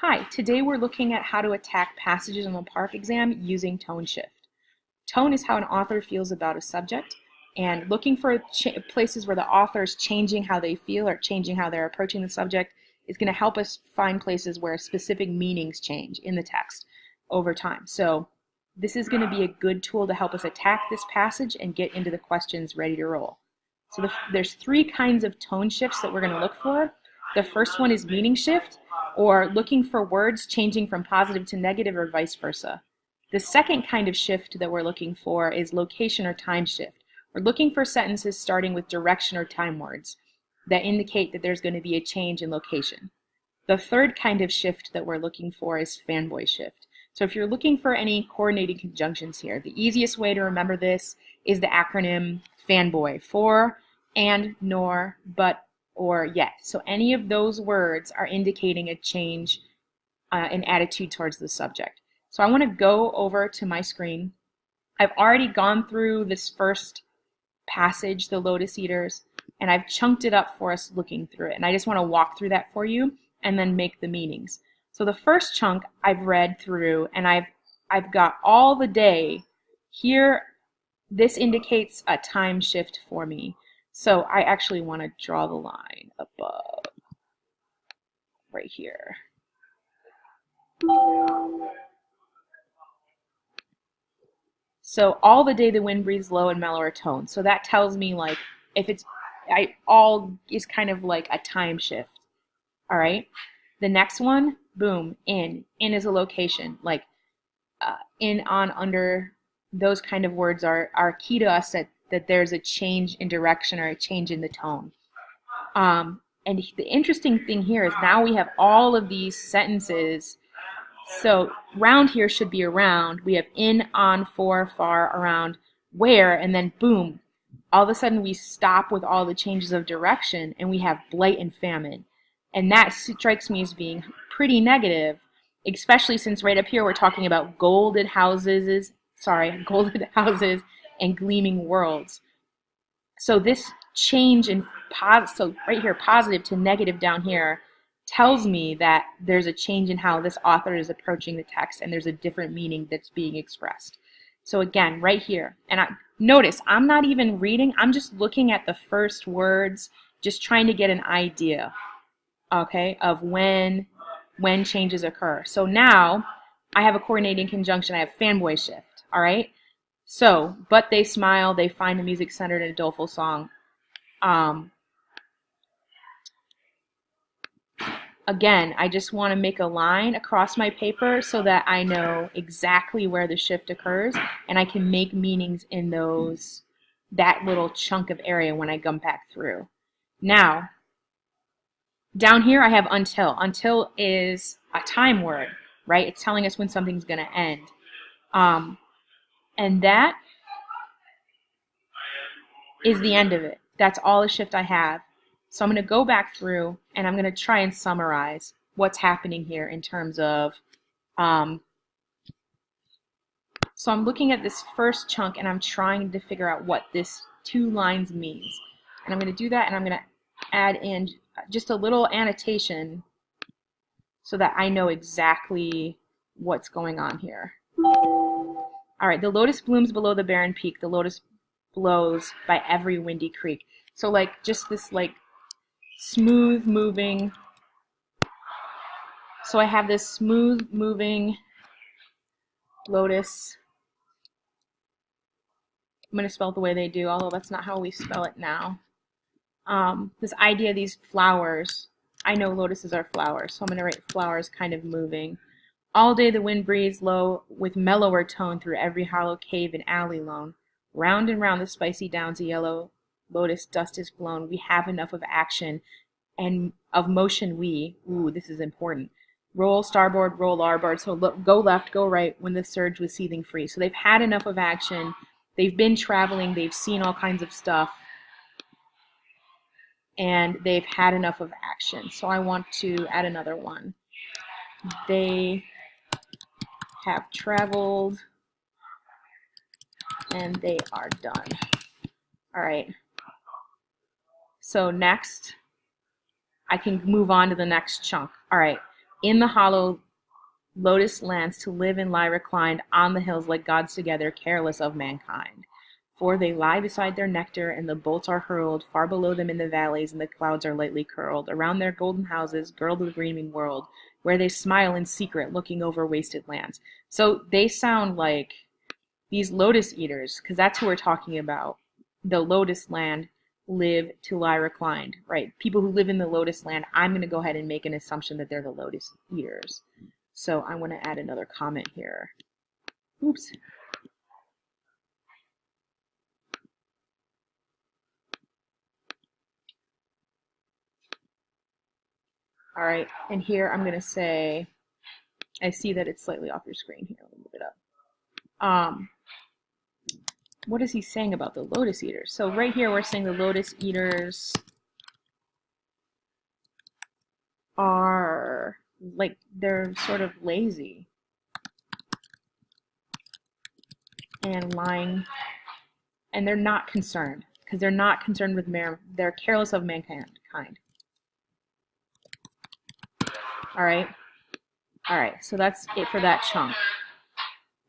Hi, today we're looking at how to attack passages on the PARCC exam using tone shift. Tone is how an author feels about a subject, and looking for places where the author is changing how they feel or changing how they're approaching the subject is going to help us find places where specific meanings change in the text over time. So this is going to be a good tool to help us attack this passage and get into the questions ready to roll. So there's three kinds of tone shifts that we're going to look for. The first one is meaning shift, or looking for words changing from positive to negative or vice versa. The second kind of shift that we're looking for is location or time shift. We're looking for sentences starting with direction or time words that indicate that there's going to be a change in location. The third kind of shift that we're looking for is fanboy shift. So if you're looking for any coordinating conjunctions here, the easiest way to remember this is the acronym fanboy, for, and, nor, but, or yet. So any of those words are indicating a change in attitude towards the subject. So I want to go over to my screen. I've already gone through this first passage, the Lotus Eaters, and I've chunked it up for us looking through it. And I just want to walk through that for you and then make the meanings. So the first chunk I've read through, and I've got all the day. Here, this indicates a time shift for me. So I actually want to draw the line above, right here. So all the day the wind breathes low and mellower tone. So that tells me like if it's, all is kind of like a time shift. All right. The next one, boom, in. In is a location. Like in, on, under, those kind of words are key to us that there's a change in direction or a change in the tone. And the interesting thing here is now we have all of these sentences. So round here should be around. We have in, on, for, far, around, where, and then boom. All of a sudden we stop with all the changes of direction and we have blight and famine. And that strikes me as being pretty negative, especially since right up here we're talking about golden houses and gleaming worlds. So this change in so right here, positive to negative down here, tells me that there's a change in how this author is approaching the text and there's a different meaning that's being expressed. So again, right here, and notice I'm not even reading, I'm just looking at the first words, just trying to get an idea, okay, of when changes occur. So now I have a coordinating conjunction, I have fanboy shift, all right? So, but they smile, they find the music centered in a doleful song. Again, I just want to make a line across my paper so that I know exactly where the shift occurs and I can make meanings in that little chunk of area when I come back through. Now, down here I have until. Until is a time word, right? It's telling us when something's going to end. And that is the end of it. That's all the shift I have. So I'm going to go back through and I'm going to try and summarize what's happening here in terms of, so I'm looking at this first chunk and I'm trying to figure out what this two lines means. And I'm going to do that and I'm going to add in just a little annotation so that I know exactly what's going on here. All right, the lotus blooms below the barren peak. The lotus blows by every windy creek. So like just this like smooth moving. So I have this smooth moving lotus. I'm going to spell it the way they do, although that's not how we spell it now. This idea of these flowers. I know lotuses are flowers, so I'm going to write flowers kind of moving. All day the wind breathes low with mellower tone through every hollow cave and alley lone. Round and round the spicy downs, the yellow lotus dust is blown. We have enough of action and of motion we, ooh, this is important, roll starboard, roll larboard, so go left, go right when the surge was seething free. So they've had enough of action. They've been traveling. They've seen all kinds of stuff. And they've had enough of action. So I want to add another one. They have traveled and they are done. All right. So next, I can move on to the next chunk. All right. In the hollow lotus lands to live and lie reclined on the hills like gods together, careless of mankind. For they lie beside their nectar, and the bolts are hurled far below them in the valleys, and the clouds are lightly curled around their golden houses, girdled with gleaming world, where they smile in secret, looking over wasted lands. So they sound like these lotus eaters, because that's who we're talking about. The lotus land live to lie reclined, right? People who live in the lotus land, I'm going to go ahead and make an assumption that they're the lotus eaters. So I want to add another comment here. Oops. All right, and here I'm going to say, I see that it's slightly off your screen here. Let me move it up. What is he saying about the lotus eaters? So right here we're saying the lotus eaters are like, they're sort of lazy and lying, and they're not concerned, because they're not concerned with they're careless of mankind. All right, so that's it for that chunk.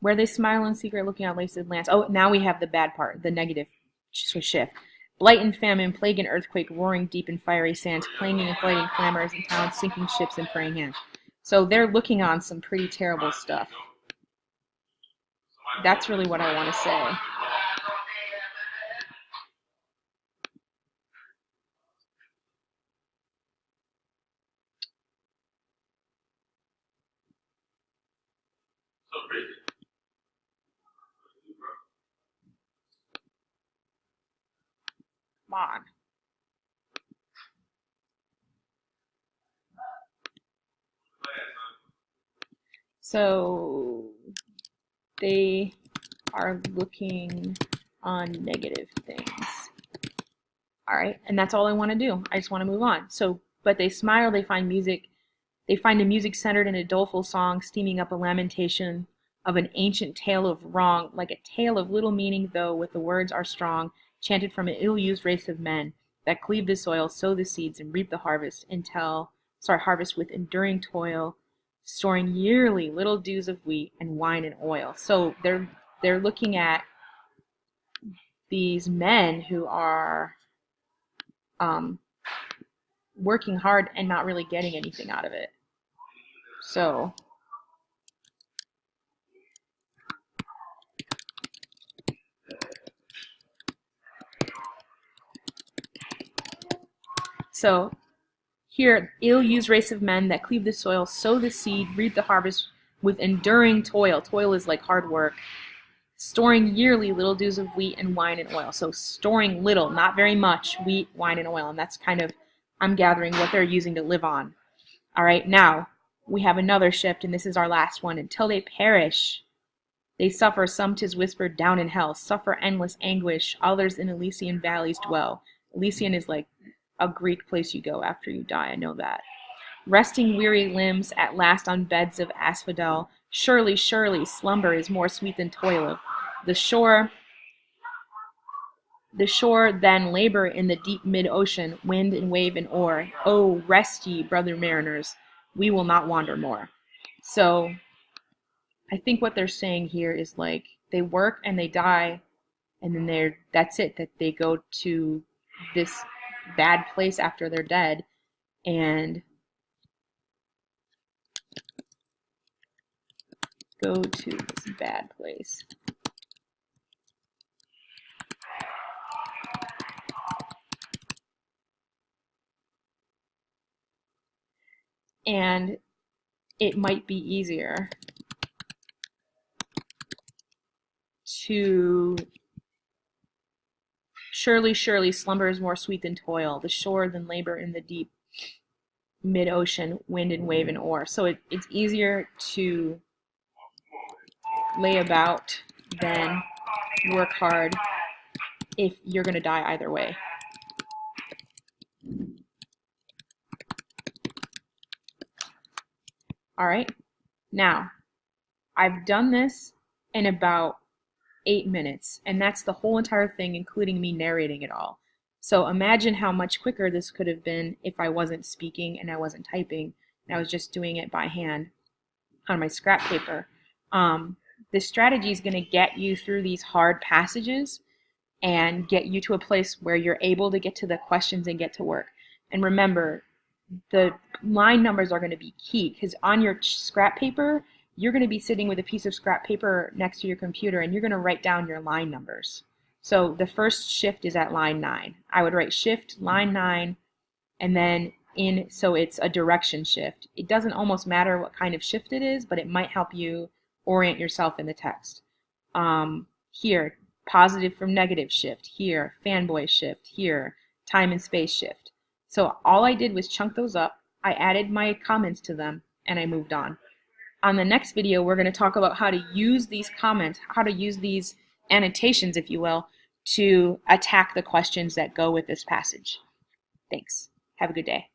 Where they smile in secret, looking at wasted lands. Oh, now we have the bad part, the negative shift. Blight and famine, plague and earthquake, roaring deep in fiery sands, clanging and fighting clamors in towns, sinking ships and praying hands. So they're looking on some pretty terrible stuff. That's really what I want to say. Come on. So they are looking on negative things. All right, and that's all I want to do. I just want to move on. So, but they smile, they find music. They find the music centered in a doleful song, steaming up a lamentation of an ancient tale of wrong, like a tale of little meaning, though with the words are strong, chanted from an ill-used race of men that cleave the soil, sow the seeds, and reap the harvest harvest with enduring toil, storing yearly little dews of wheat and wine and oil. So they're looking at these men who are working hard and not really getting anything out of it. So here, ill-used race of men that cleave the soil, sow the seed, reap the harvest with enduring toil. Toil is like hard work. Storing yearly little dews of wheat and wine and oil. So storing little, not very much, wheat, wine, and oil. And that's kind of, I'm gathering, what they're using to live on. All right, now we have another shift, and this is our last one. Until they perish, they suffer, some 'tis whispered, down in hell, suffer endless anguish, others in Elysian valleys dwell. Elysian is like a Greek place you go after you die, I know that. Resting weary limbs at last on beds of asphodel, surely, surely, slumber is more sweet than toil. The shore then labor in the deep mid-ocean, wind and wave and oar. Oh, rest ye, brother mariners, we will not wander more. So I think what they're saying here is like they work and they die, and then that's it, that they go to this bad place after they're dead, and go to this bad place. And it might be easier to surely, surely, slumber is more sweet than toil, the shore than labor in the deep mid-ocean, wind and wave and oar. So it's easier to lay about than work hard if you're going to die either way. All right, now I've done this in about 8 minutes, and that's the whole entire thing, including me narrating it all. So imagine how much quicker this could have been if I wasn't speaking and I wasn't typing, and I was just doing it by hand on my scrap paper. This strategy is going to get you through these hard passages and get you to a place where you're able to get to the questions and get to work. And remember, the line numbers are going to be key, because on your scrap paper, you're going to be sitting with a piece of scrap paper next to your computer, and you're going to write down your line numbers. So the first shift is at line 9. I would write shift line 9, and then so it's a direction shift. It doesn't almost matter what kind of shift it is, but it might help you orient yourself in the text. Here, positive from negative shift. Here, fanboy shift. Here, time and space shift. So all I did was chunk those up. I added my comments to them, and I moved on. On the next video, we're going to talk about how to use these comments, how to use these annotations, if you will, to attack the questions that go with this passage. Thanks. Have a good day.